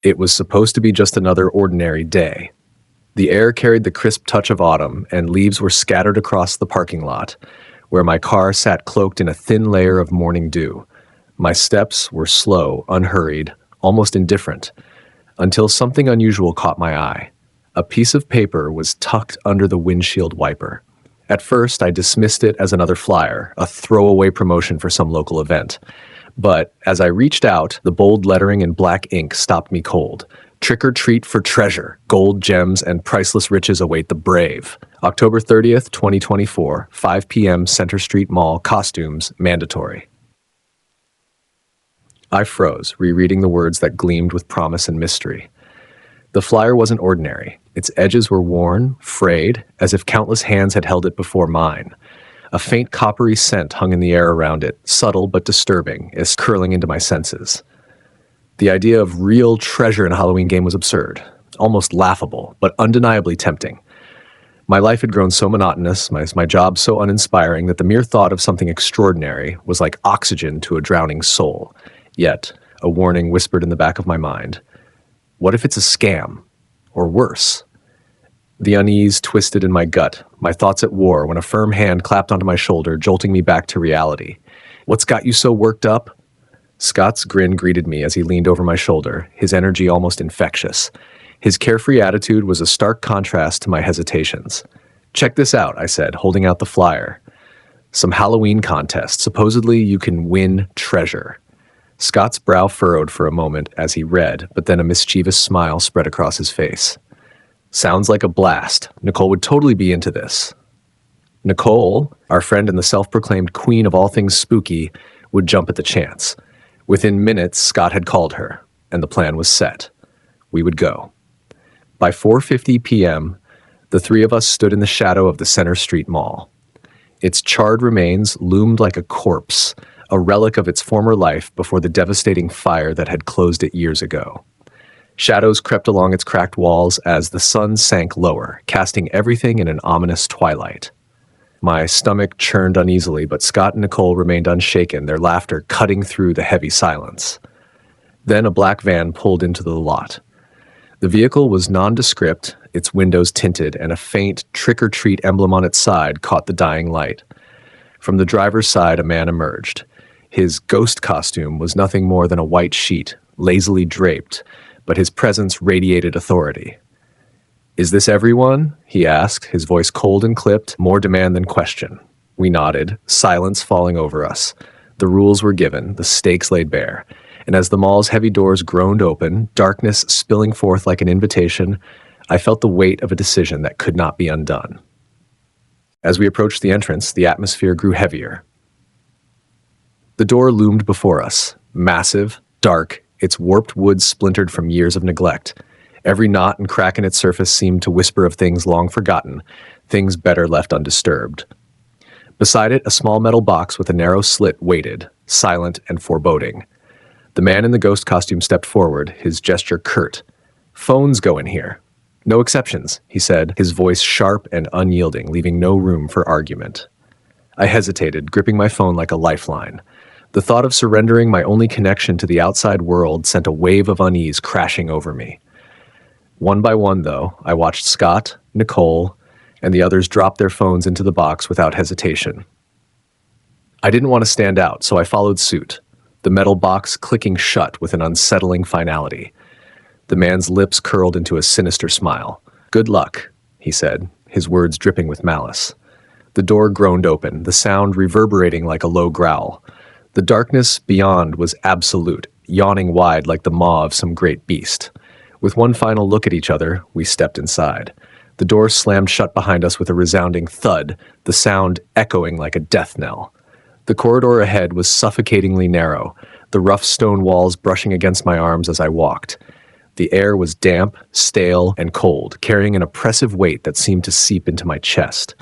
It was supposed to be just another ordinary day. The air carried the crisp touch of autumn, and leaves were scattered across the parking lot, where my car sat cloaked in a thin layer of morning dew. My steps were slow, unhurried, almost indifferent, until something unusual caught my eye. A piece of paper was tucked under the windshield wiper. At first, I dismissed it as another flyer, a throwaway promotion for some local event. But as I reached out, the bold lettering in black ink stopped me cold. Trick or treat for treasure. Gold, gems, and priceless riches await the brave. October 30th, 2024, 5 p.m. Center Street Mall. Costumes mandatory. I froze, rereading the words that gleamed with promise and mystery. The flyer wasn't ordinary. Its edges were worn, frayed, as if countless hands had held it before mine. A faint coppery scent hung in the air around it, subtle but disturbing, as curling into my senses. The idea of real treasure in a Halloween game was absurd, almost laughable, but undeniably tempting. My life had grown so monotonous, my job so uninspiring, that the mere thought of something extraordinary was like oxygen to a drowning soul. Yet, a warning whispered in the back of my mind. What if it's a scam? Or worse? The unease twisted in my gut, my thoughts at war, when a firm hand clapped onto my shoulder, jolting me back to reality. What's got you so worked up? Scott's grin greeted me as he leaned over my shoulder, his energy almost infectious. His carefree attitude was a stark contrast to my hesitations. Check this out, I said, holding out the flyer. Some Halloween contest. Supposedly you can win treasure. Scott's brow furrowed for a moment as he read, but then a mischievous smile spread across his face. Sounds like a blast. Nicole would totally be into this. Nicole, our friend and the self-proclaimed queen of all things spooky, would jump at the chance. Within minutes, Scott had called her, and the plan was set. We would go. By 4:50 p.m., the three of us stood in the shadow of the Center Street Mall. Its charred remains loomed like a corpse, a relic of its former life before the devastating fire that had closed it years ago. Shadows crept along its cracked walls as the sun sank lower, casting everything in an ominous twilight. My stomach churned uneasily, but Scott and Nicole remained unshaken, their laughter cutting through the heavy silence. Then a black van pulled into the lot. The vehicle was nondescript, its windows tinted, and a faint trick-or-treat emblem on its side caught the dying light. From the driver's side, a man emerged. His ghost costume was nothing more than a white sheet, lazily draped, but his presence radiated authority. Is this everyone? He asked, his voice cold and clipped, more demand than question. We nodded, silence falling over us. The rules were given, the stakes laid bare, and as the mall's heavy doors groaned open, darkness spilling forth like an invitation, I felt the weight of a decision that could not be undone. As we approached the entrance, the atmosphere grew heavier. The door loomed before us, massive, dark, its warped wood splintered from years of neglect. Every knot and crack in its surface seemed to whisper of things long forgotten, things better left undisturbed. Beside it, a small metal box with a narrow slit waited, silent and foreboding. The man in the ghost costume stepped forward, his gesture curt. Phones go in here. No exceptions, he said, his voice sharp and unyielding, leaving no room for argument. I hesitated, gripping my phone like a lifeline. The thought of surrendering my only connection to the outside world sent a wave of unease crashing over me. One by one, though, I watched Scott, Nicole, and the others drop their phones into the box without hesitation. I didn't want to stand out, so I followed suit, the metal box clicking shut with an unsettling finality. The man's lips curled into a sinister smile. Good luck, he said, his words dripping with malice. The door groaned open, the sound reverberating like a low growl. The darkness beyond was absolute, yawning wide like the maw of some great beast. With one final look at each other, we stepped inside. The door slammed shut behind us with a resounding thud, the sound echoing like a death knell. The corridor ahead was suffocatingly narrow, the rough stone walls brushing against my arms as I walked. The air was damp, stale, and cold, carrying an oppressive weight that seemed to seep into my chest.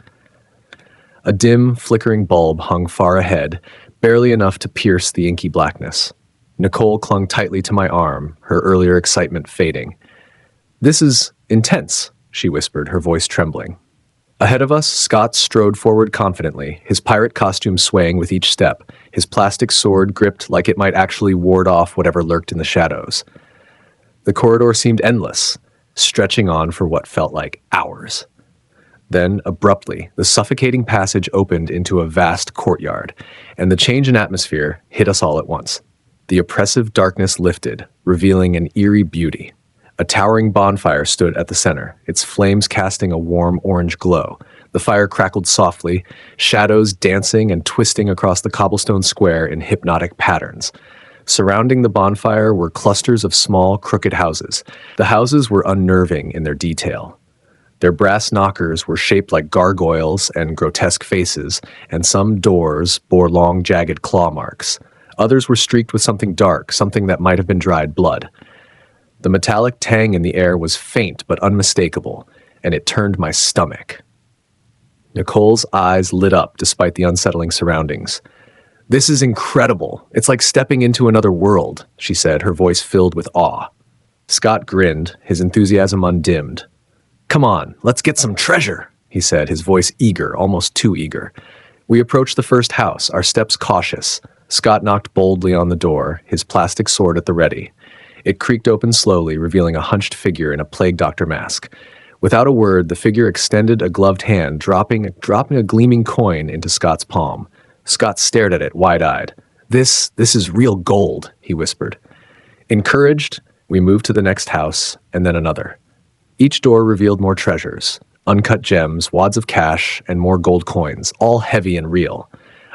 A dim, flickering bulb hung far ahead, barely enough to pierce the inky blackness. Nicole clung tightly to my arm, her earlier excitement fading. This is intense, she whispered, her voice trembling. Ahead of us, Scott strode forward confidently, his pirate costume swaying with each step, his plastic sword gripped like it might actually ward off whatever lurked in the shadows. The corridor seemed endless, stretching on for what felt like hours. Then, abruptly, the suffocating passage opened into a vast courtyard, and the change in atmosphere hit us all at once. The oppressive darkness lifted, revealing an eerie beauty. A towering bonfire stood at the center, its flames casting a warm orange glow. The fire crackled softly, shadows dancing and twisting across the cobblestone square in hypnotic patterns. Surrounding the bonfire were clusters of small, crooked houses. The houses were unnerving in their detail. Their brass knockers were shaped like gargoyles and grotesque faces, and some doors bore long, jagged claw marks. Others were streaked with something dark, something that might have been dried blood. The metallic tang in the air was faint but unmistakable, and it turned my stomach. Nicole's eyes lit up despite the unsettling surroundings. "This is incredible. It's like stepping into another world," she said, her voice filled with awe. Scott grinned, his enthusiasm undimmed. "Come on, let's get some treasure," he said, his voice eager, almost too eager. We approached the first house, our steps cautious. Scott knocked boldly on the door, his plastic sword at the ready. It creaked open slowly, revealing a hunched figure in a plague doctor mask. Without a word, the figure extended a gloved hand, dropping a gleaming coin into Scott's palm. Scott stared at it, wide-eyed. This is real gold," he whispered. Encouraged, we moved to the next house, and then another. Each door revealed more treasures, uncut gems, wads of cash, and more gold coins, all heavy and real.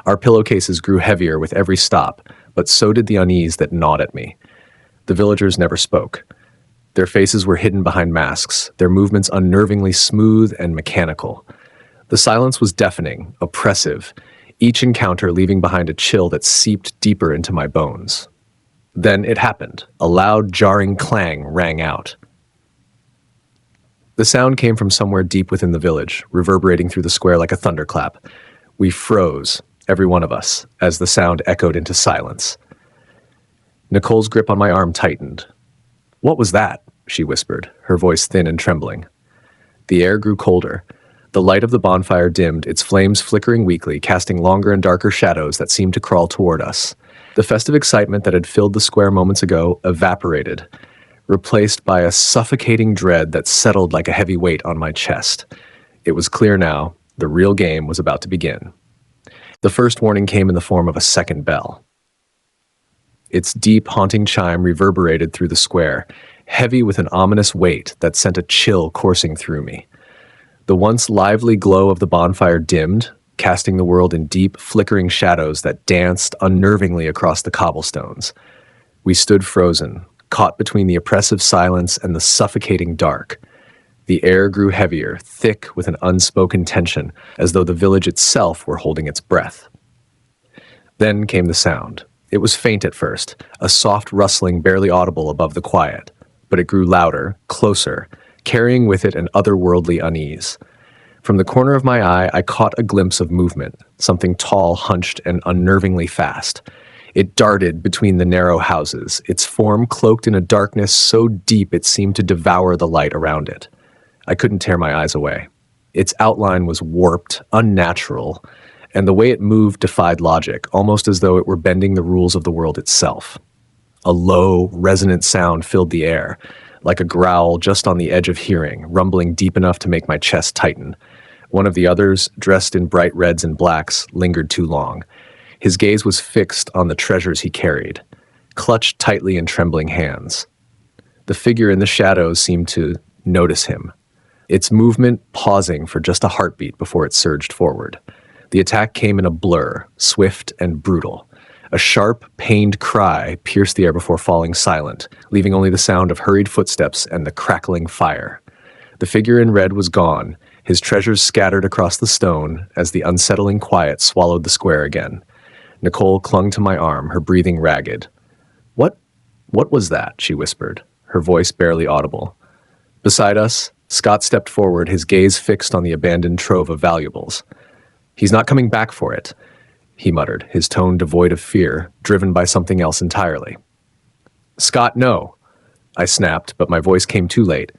Our pillowcases grew heavier with every stop, but so did the unease that gnawed at me. The villagers never spoke. Their faces were hidden behind masks, their movements unnervingly smooth and mechanical. The silence was deafening, oppressive, each encounter leaving behind a chill that seeped deeper into my bones. Then it happened. A loud, jarring clang rang out. The sound came from somewhere deep within the village, reverberating through the square like a thunderclap. We froze, every one of us, as the sound echoed into silence. Nicole's grip on my arm tightened. "What was that?" she whispered, her voice thin and trembling. The air grew colder. The light of the bonfire dimmed, its flames flickering weakly, casting longer and darker shadows that seemed to crawl toward us. The festive excitement that had filled the square moments ago evaporated, replaced by a suffocating dread that settled like a heavy weight on my chest. It was clear now, the real game was about to begin. The first warning came in the form of a second bell. Its deep, haunting chime reverberated through the square, heavy with an ominous weight that sent a chill coursing through me. The once lively glow of the bonfire dimmed, casting the world in deep, flickering shadows that danced unnervingly across the cobblestones. We stood frozen, caught between the oppressive silence and the suffocating dark. The air grew heavier, thick with an unspoken tension, as though the village itself were holding its breath. Then came the sound. It was faint at first, a soft rustling barely audible above the quiet, but it grew louder, closer, carrying with it an otherworldly unease. From the corner of my eye, I caught a glimpse of movement, something tall, hunched, and unnervingly fast. It darted between the narrow houses, its form cloaked in a darkness so deep it seemed to devour the light around it. I couldn't tear my eyes away. Its outline was warped, unnatural, and the way it moved defied logic, almost as though it were bending the rules of the world itself. A low, resonant sound filled the air, like a growl just on the edge of hearing, rumbling deep enough to make my chest tighten. One of the others, dressed in bright reds and blacks, lingered too long. His gaze was fixed on the treasures he carried, clutched tightly in trembling hands. The figure in the shadows seemed to notice him, its movement pausing for just a heartbeat before it surged forward. The attack came in a blur, swift and brutal. A sharp, pained cry pierced the air before falling silent, leaving only the sound of hurried footsteps and the crackling fire. The figure in red was gone, his treasures scattered across the stone as the unsettling quiet swallowed the square again. Nicole clung to my arm, her breathing ragged. What was that?" she whispered, her voice barely audible. Beside us, Scott stepped forward, his gaze fixed on the abandoned trove of valuables. "He's not coming back for it," he muttered, his tone devoid of fear, driven by something else entirely. "Scott, no!" I snapped, but my voice came too late.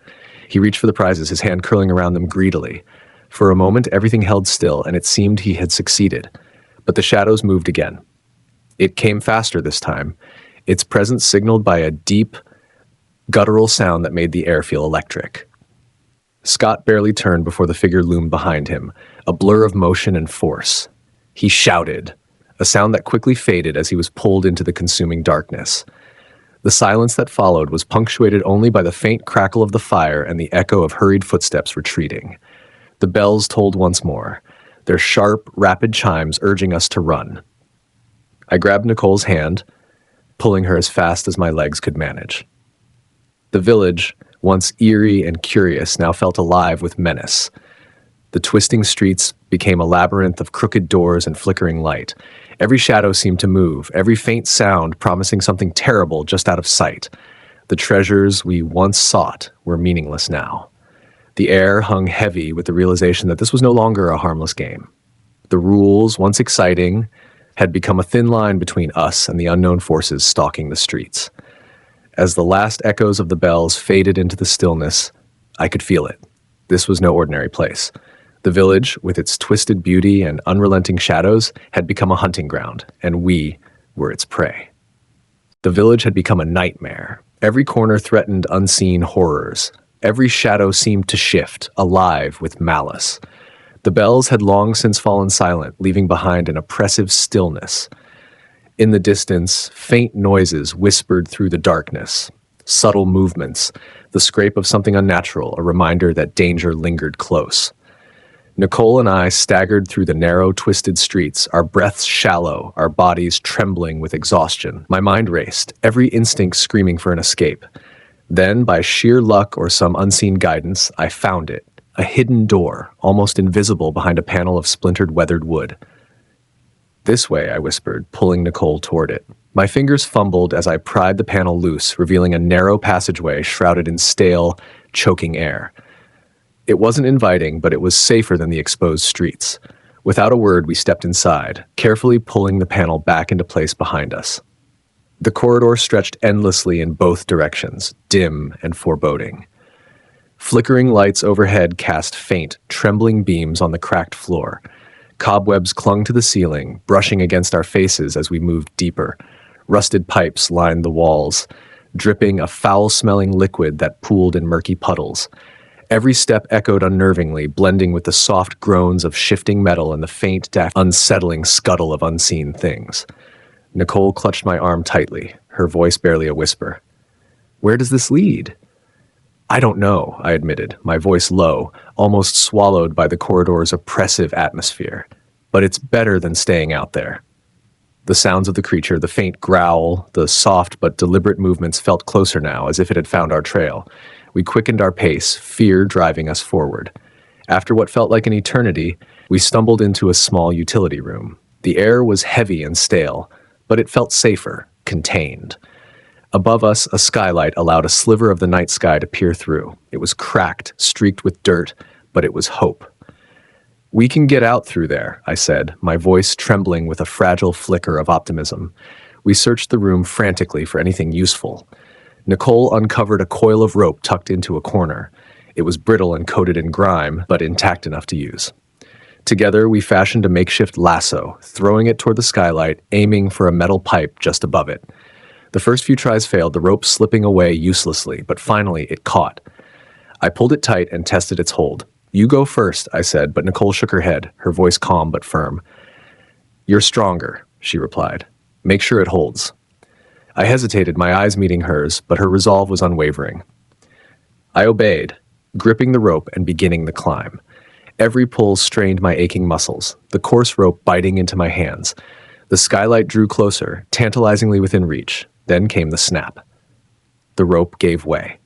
He reached for the prizes, his hand curling around them greedily. For a moment, everything held still, and it seemed he had succeeded. But the shadows moved again. It came faster this time, its presence signaled by a deep, guttural sound that made the air feel electric. Scott barely turned before the figure loomed behind him, a blur of motion and force. He shouted, a sound that quickly faded as he was pulled into the consuming darkness. The silence that followed was punctuated only by the faint crackle of the fire and the echo of hurried footsteps retreating. The bells tolled once more, their sharp, rapid chimes urging us to run. I grabbed Nicole's hand, pulling her as fast as my legs could manage. The village, once eerie and curious, now felt alive with menace. The twisting streets became a labyrinth of crooked doors and flickering light. Every shadow seemed to move, every faint sound promising something terrible just out of sight. The treasures we once sought were meaningless now. The air hung heavy with the realization that this was no longer a harmless game. The rules, once exciting, had become a thin line between us and the unknown forces stalking the streets. As the last echoes of the bells faded into the stillness, I could feel it. This was no ordinary place. The village, with its twisted beauty and unrelenting shadows, had become a hunting ground, and we were its prey. The village had become a nightmare. Every corner threatened unseen horrors. Every shadow seemed to shift, alive with malice. The bells had long since fallen silent, leaving behind an oppressive stillness. In the distance, faint noises whispered through the darkness. Subtle movements, the scrape of something unnatural, a reminder that danger lingered close. Nicole and I staggered through the narrow, twisted streets, our breaths shallow, our bodies trembling with exhaustion. My mind raced, every instinct screaming for an escape. Then, by sheer luck or some unseen guidance, I found it. A hidden door, almost invisible behind a panel of splintered, weathered wood. "This way," I whispered, pulling Nicole toward it. My fingers fumbled as I pried the panel loose, revealing a narrow passageway shrouded in stale, choking air. It wasn't inviting, but it was safer than the exposed streets. Without a word, we stepped inside, carefully pulling the panel back into place behind us. The corridor stretched endlessly in both directions, dim and foreboding. Flickering lights overhead cast faint, trembling beams on the cracked floor. Cobwebs clung to the ceiling, brushing against our faces as we moved deeper. Rusted pipes lined the walls, dripping a foul-smelling liquid that pooled in murky puddles. Every step echoed unnervingly, blending with the soft groans of shifting metal and the faint, unsettling scuttle of unseen things. Nicole clutched my arm tightly, her voice barely a whisper. "Where does this lead?" "I don't know," I admitted, my voice low, almost swallowed by the corridor's oppressive atmosphere. "But it's better than staying out there." The sounds of the creature, the faint growl, the soft but deliberate movements felt closer now, as if it had found our trail. We quickened our pace, fear driving us forward. After what felt like an eternity, we stumbled into a small utility room. The air was heavy and stale, but it felt safer, contained. Above us, a skylight allowed a sliver of the night sky to peer through. It was cracked, streaked with dirt, but it was hope. "We can get out through there," I said, my voice trembling with a fragile flicker of optimism. We searched the room frantically for anything useful. Nicole uncovered a coil of rope tucked into a corner. It was brittle and coated in grime, but intact enough to use. Together, we fashioned a makeshift lasso, throwing it toward the skylight, aiming for a metal pipe just above it. The first few tries failed, the rope slipping away uselessly, but finally it caught. I pulled it tight and tested its hold. "You go first," I said, but Nicole shook her head, her voice calm but firm. "You're stronger," she replied. "Make sure it holds." I hesitated, my eyes meeting hers, but her resolve was unwavering. I obeyed, gripping the rope and beginning the climb. Every pull strained my aching muscles, the coarse rope biting into my hands. The skylight drew closer, tantalizingly within reach. Then came the snap. The rope gave way.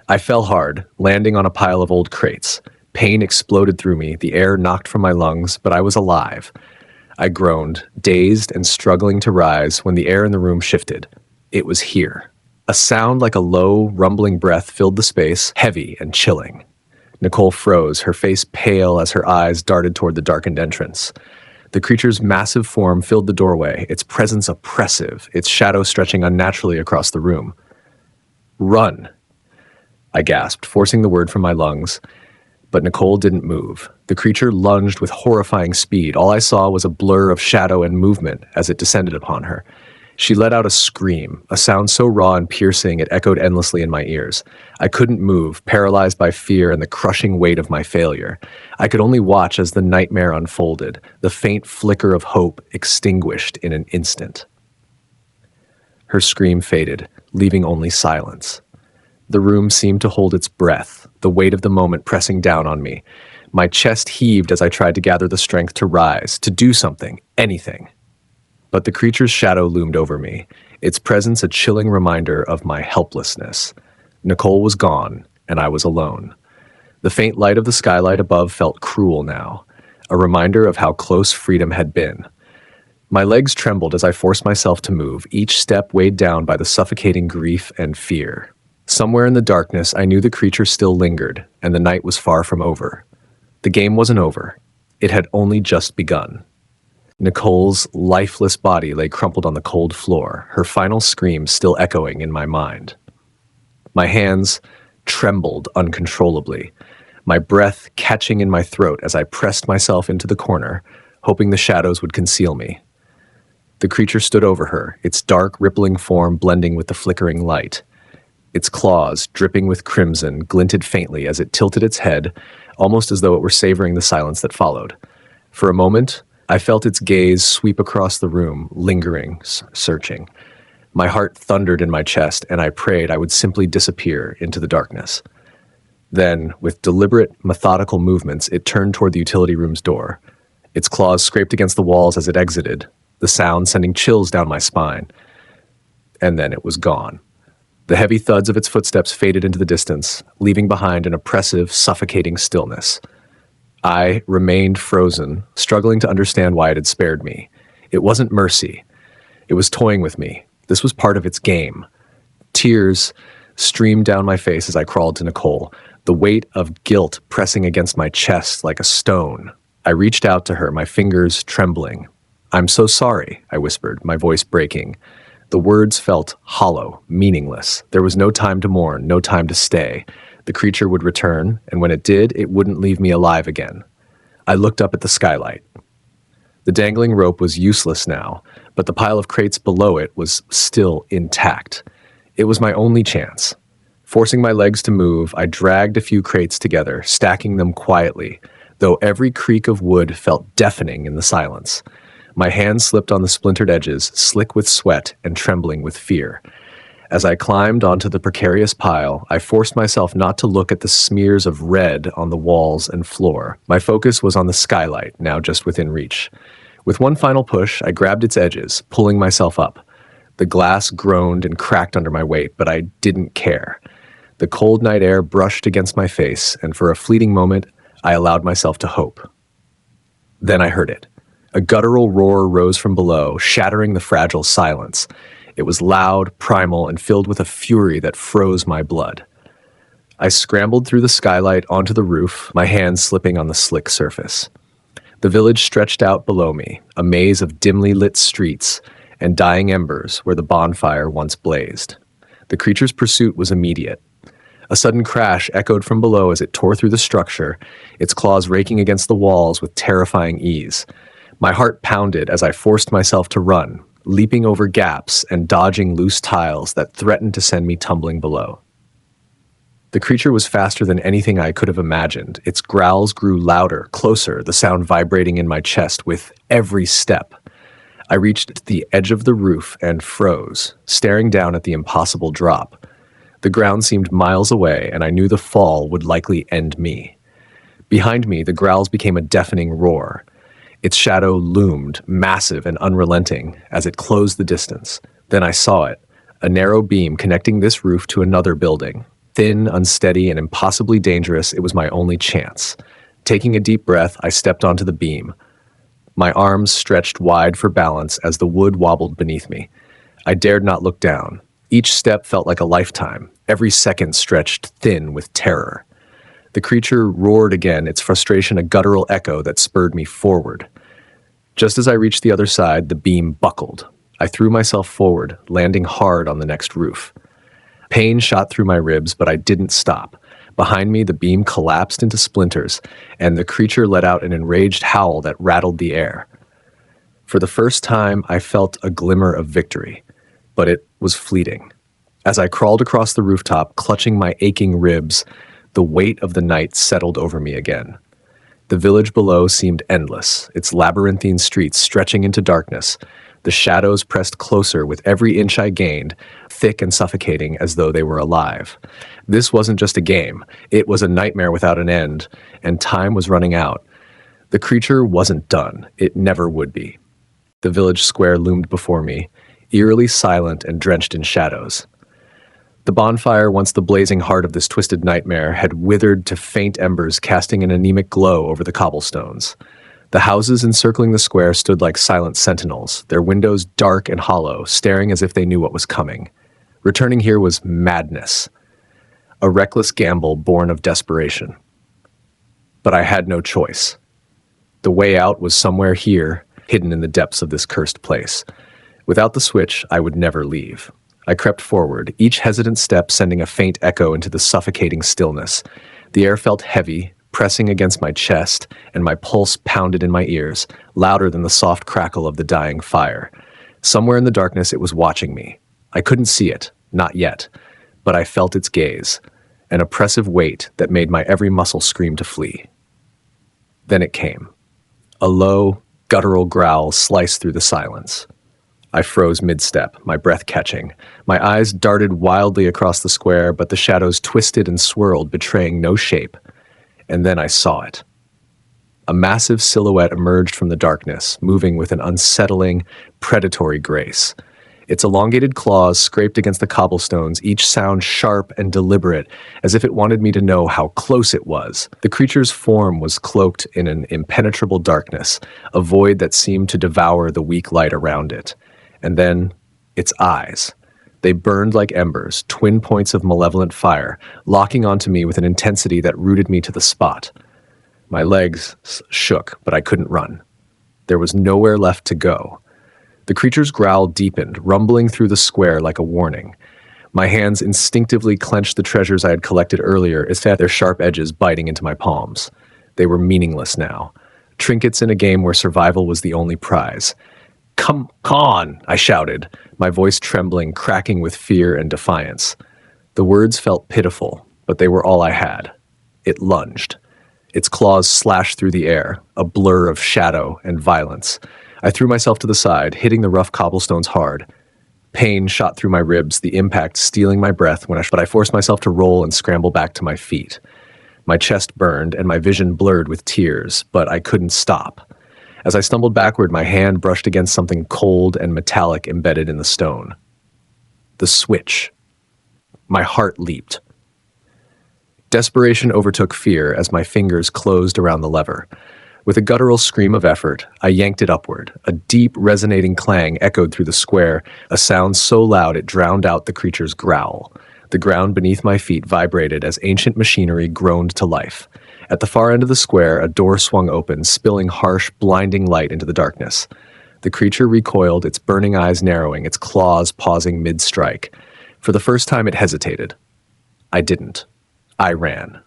I fell hard, landing on a pile of old crates. Pain exploded through me, the air knocked from my lungs, but I was alive. I groaned, dazed and struggling to rise when the air in the room shifted. It was here. A sound like a low, rumbling breath filled the space, heavy and chilling. Nicole froze, her face pale as her eyes darted toward the darkened entrance. The creature's massive form filled the doorway, its presence oppressive, its shadow stretching unnaturally across the room. "Run!" I gasped, forcing the word from my lungs. But Nicole didn't move. The creature lunged with horrifying speed. All I saw was a blur of shadow and movement as it descended upon her. She let out a scream, a sound so raw and piercing it echoed endlessly in my ears. I couldn't move, paralyzed by fear and the crushing weight of my failure. I could only watch as the nightmare unfolded, the faint flicker of hope extinguished in an instant. Her scream faded, leaving only silence. The room seemed to hold its breath, the weight of the moment pressing down on me. My chest heaved as I tried to gather the strength to rise, to do something, anything. But the creature's shadow loomed over me, its presence a chilling reminder of my helplessness. Nicole was gone, and I was alone. The faint light of the skylight above felt cruel now, a reminder of how close freedom had been. My legs trembled as I forced myself to move, each step weighed down by the suffocating grief and fear. Somewhere in the darkness, I knew the creature still lingered, and the night was far from over. The game wasn't over. It had only just begun. Nicole's lifeless body lay crumpled on the cold floor, her final scream still echoing in my mind. My hands trembled uncontrollably, my breath catching in my throat as I pressed myself into the corner, hoping the shadows would conceal me. The creature stood over her, its dark, rippling form blending with the flickering light. Its claws, dripping with crimson, glinted faintly as it tilted its head, almost as though it were savoring the silence that followed. For a moment, I felt its gaze sweep across the room, lingering, searching. My heart thundered in my chest, and I prayed I would simply disappear into the darkness. Then, with deliberate, methodical movements, it turned toward the utility room's door. Its claws scraped against the walls as it exited, the sound sending chills down my spine. And then it was gone. The heavy thuds of its footsteps faded into the distance, leaving behind an oppressive, suffocating stillness. I remained frozen, struggling to understand why it had spared me. It wasn't mercy. It was toying with me. This was part of its game. Tears streamed down my face as I crawled to Nicole, the weight of guilt pressing against my chest like a stone. I reached out to her, my fingers trembling. "I'm so sorry," I whispered, my voice breaking. The words felt hollow, meaningless. There was no time to mourn, no time to stay. The creature would return, and when it did, it wouldn't leave me alive again. I looked up at the skylight. The dangling rope was useless now, but the pile of crates below it was still intact. It was my only chance. Forcing my legs to move, I dragged a few crates together, stacking them quietly, though every creak of wood felt deafening in the silence. My hands slipped on the splintered edges, slick with sweat and trembling with fear. As I climbed onto the precarious pile, I forced myself not to look at the smears of red on the walls and floor. My focus was on the skylight, now just within reach. With one final push, I grabbed its edges, pulling myself up. The glass groaned and cracked under my weight, but I didn't care. The cold night air brushed against my face, and for a fleeting moment, I allowed myself to hope. Then I heard it. A guttural roar rose from below, shattering the fragile silence. It was loud, primal, and filled with a fury that froze my blood. I scrambled through the skylight onto the roof, my hands slipping on the slick surface. The village stretched out below me, a maze of dimly lit streets and dying embers where the bonfire once blazed. The creature's pursuit was immediate. A sudden crash echoed from below as it tore through the structure, its claws raking against the walls with terrifying ease. My heart pounded as I forced myself to run, leaping over gaps and dodging loose tiles that threatened to send me tumbling below. The creature was faster than anything I could have imagined. Its growls grew louder, closer, the sound vibrating in my chest with every step. I reached the edge of the roof and froze, staring down at the impossible drop. The ground seemed miles away, and I knew the fall would likely end me. Behind me, the growls became a deafening roar. Its shadow loomed, massive and unrelenting, as it closed the distance. Then I saw it, a narrow beam connecting this roof to another building. Thin, unsteady, and impossibly dangerous, it was my only chance. Taking a deep breath, I stepped onto the beam. My arms stretched wide for balance as the wood wobbled beneath me. I dared not look down. Each step felt like a lifetime, every second stretched thin with terror. The creature roared again, its frustration a guttural echo that spurred me forward. Just as I reached the other side, the beam buckled. I threw myself forward, landing hard on the next roof. Pain shot through my ribs, but I didn't stop. Behind me, the beam collapsed into splinters, and the creature let out an enraged howl that rattled the air. For the first time, I felt a glimmer of victory. but it was fleeting. As I crawled across the rooftop, clutching my aching ribs, the weight of the night settled over me again. The village below seemed endless, its labyrinthine streets stretching into darkness. The shadows pressed closer with every inch I gained, thick and suffocating as though they were alive. This wasn't just a game. It was a nightmare without an end, and time was running out. The creature wasn't done. It never would be. The village square loomed before me, eerily silent and drenched in shadows. The bonfire, once the blazing heart of this twisted nightmare, had withered to faint embers casting an anemic glow over the cobblestones. The houses encircling the square stood like silent sentinels, their windows dark and hollow, staring as if they knew what was coming. Returning here was madness, a reckless gamble born of desperation. But I had no choice. The way out was somewhere here, hidden in the depths of this cursed place. Without the switch, I would never leave. I crept forward, each hesitant step sending a faint echo into the suffocating stillness. The air felt heavy, pressing against my chest, and my pulse pounded in my ears, louder than the soft crackle of the dying fire. Somewhere in the darkness it was watching me. I couldn't see it, not yet, but I felt its gaze, an oppressive weight that made my every muscle scream to flee. Then it came. A low, guttural growl sliced through the silence. I froze mid-step, my breath catching. My eyes darted wildly across the square, but the shadows twisted and swirled, betraying no shape. And then I saw it. A massive silhouette emerged from the darkness, moving with an unsettling, predatory grace. Its elongated claws scraped against the cobblestones, each sound sharp and deliberate, as if it wanted me to know how close it was. The creature's form was cloaked in an impenetrable darkness, a void that seemed to devour the weak light around it. And then, its eyes. They burned like embers, twin points of malevolent fire, locking onto me with an intensity that rooted me to the spot. My legs shook, but I couldn't run. There was nowhere left to go. The creature's growl deepened, rumbling through the square like a warning. My hands instinctively clenched the treasures I had collected earlier, as their sharp edges biting into my palms. They were meaningless now. Trinkets in a game where survival was the only prize. "Come on," I shouted, my voice trembling, cracking with fear and defiance. The words felt pitiful, but they were all I had. It lunged. Its claws slashed through the air, a blur of shadow and violence. I threw myself to the side, hitting the rough cobblestones hard. Pain shot through my ribs, the impact stealing my breath but I forced myself to roll and scramble back to my feet. My chest burned and my vision blurred with tears, but I couldn't stop. As I stumbled backward, my hand brushed against something cold and metallic embedded in the stone. The switch. My heart leaped. Desperation overtook fear as my fingers closed around the lever. With a guttural scream of effort, I yanked it upward. A deep, resonating clang echoed through the square, a sound so loud it drowned out the creature's growl. The ground beneath my feet vibrated as ancient machinery groaned to life. At the far end of the square, a door swung open, spilling harsh, blinding light into the darkness. The creature recoiled, its burning eyes narrowing, its claws pausing mid-strike. For the first time, it hesitated. I didn't. I ran.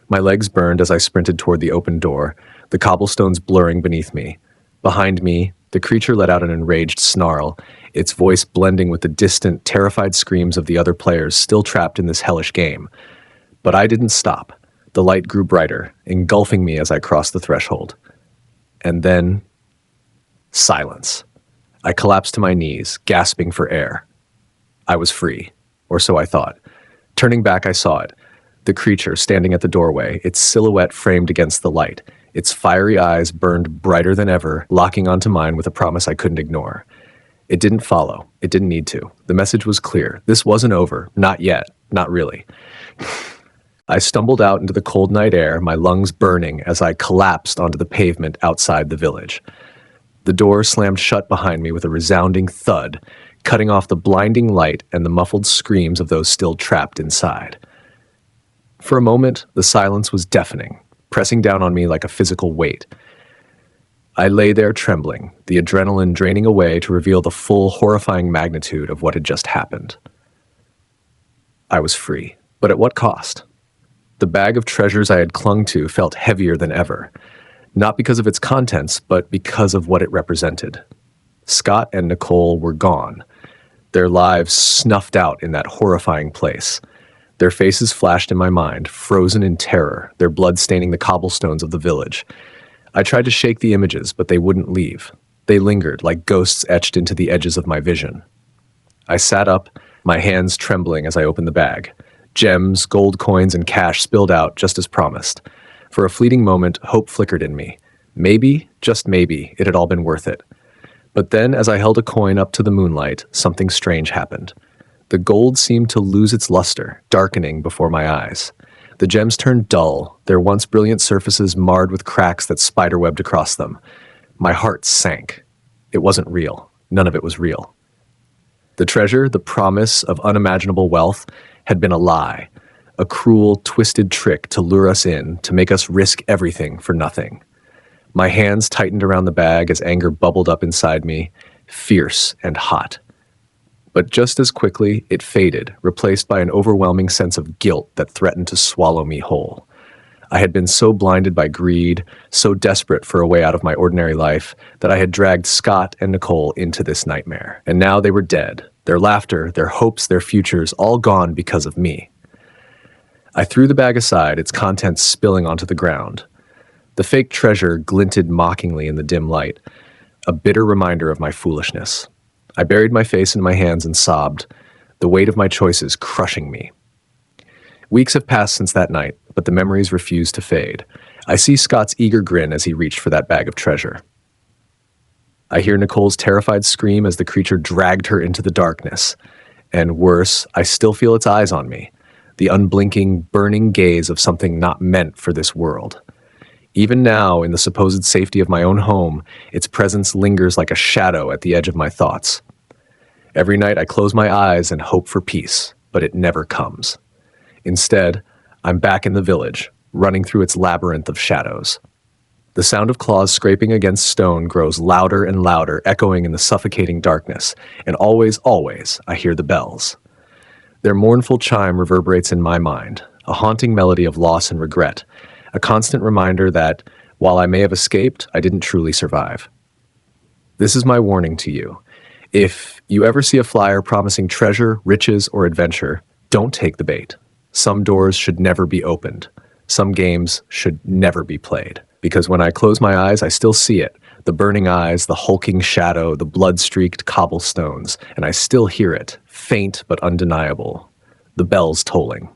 My legs burned as I sprinted toward the open door, the cobblestones blurring beneath me. Behind me, the creature let out an enraged snarl, its voice blending with the distant, terrified screams of the other players still trapped in this hellish game. But I didn't stop. The light grew brighter, engulfing me as I crossed the threshold. And then, silence. I collapsed to my knees, gasping for air. I was free, or so I thought. Turning back, I saw it. The creature standing at the doorway, its silhouette framed against the light. Its fiery eyes burned brighter than ever, locking onto mine with a promise I couldn't ignore. It didn't follow. It didn't need to. The message was clear. This wasn't over. Not yet. Not really. I stumbled out into the cold night air, my lungs burning as I collapsed onto the pavement outside the village. The door slammed shut behind me with a resounding thud, cutting off the blinding light and the muffled screams of those still trapped inside. For a moment, the silence was deafening, pressing down on me like a physical weight. I lay there trembling, the adrenaline draining away to reveal the full, horrifying magnitude of what had just happened. I was free, but at what cost? The bag of treasures I had clung to felt heavier than ever, not because of its contents, but because of what it represented. Scott and Nicole were gone, their lives snuffed out in that horrifying place. Their faces flashed in my mind, frozen in terror, their blood staining the cobblestones of the village. I tried to shake the images, but they wouldn't leave. They lingered, like ghosts etched into the edges of my vision. I sat up, my hands trembling as I opened the bag. Gems, gold coins, and cash spilled out just as promised. For a fleeting moment, hope flickered in me. Maybe, just maybe, it had all been worth it. But then, as I held a coin up to the moonlight, something strange happened. The gold seemed to lose its luster, darkening before my eyes. The gems turned dull, their once brilliant surfaces marred with cracks that spiderwebbed across them. My heart sank. It wasn't real. None of it was real. The treasure, the promise of unimaginable wealth, had been a lie, a cruel, twisted trick to lure us in, to make us risk everything for nothing. My hands tightened around the bag as anger bubbled up inside me, fierce and hot. But just as quickly, it faded, replaced by an overwhelming sense of guilt that threatened to swallow me whole. I had been so blinded by greed, so desperate for a way out of my ordinary life, that I had dragged Scott and Nicole into this nightmare. And now they were dead, their laughter, their hopes, their futures, all gone because of me. I threw the bag aside, its contents spilling onto the ground. The fake treasure glinted mockingly in the dim light, a bitter reminder of my foolishness. I buried my face in my hands and sobbed, the weight of my choices crushing me. Weeks have passed since that night, but the memories refuse to fade. I see Scott's eager grin as he reached for that bag of treasure. I hear Nicole's terrified scream as the creature dragged her into the darkness. And worse, I still feel its eyes on me, the unblinking, burning gaze of something not meant for this world. Even now, in the supposed safety of my own home, its presence lingers like a shadow at the edge of my thoughts. Every night I close my eyes and hope for peace, but it never comes. Instead, I'm back in the village, running through its labyrinth of shadows. The sound of claws scraping against stone grows louder and louder, echoing in the suffocating darkness, and always, I hear the bells. Their mournful chime reverberates in my mind, a haunting melody of loss and regret, a constant reminder that, while I may have escaped, I didn't truly survive. This is my warning to you. If you ever see a flyer promising treasure, riches, or adventure, don't take the bait. Some doors should never be opened. Some games should never be played. Because when I close my eyes, I still see it. The burning eyes, the hulking shadow, the blood-streaked cobblestones, and I still hear it, faint but undeniable. The bells tolling.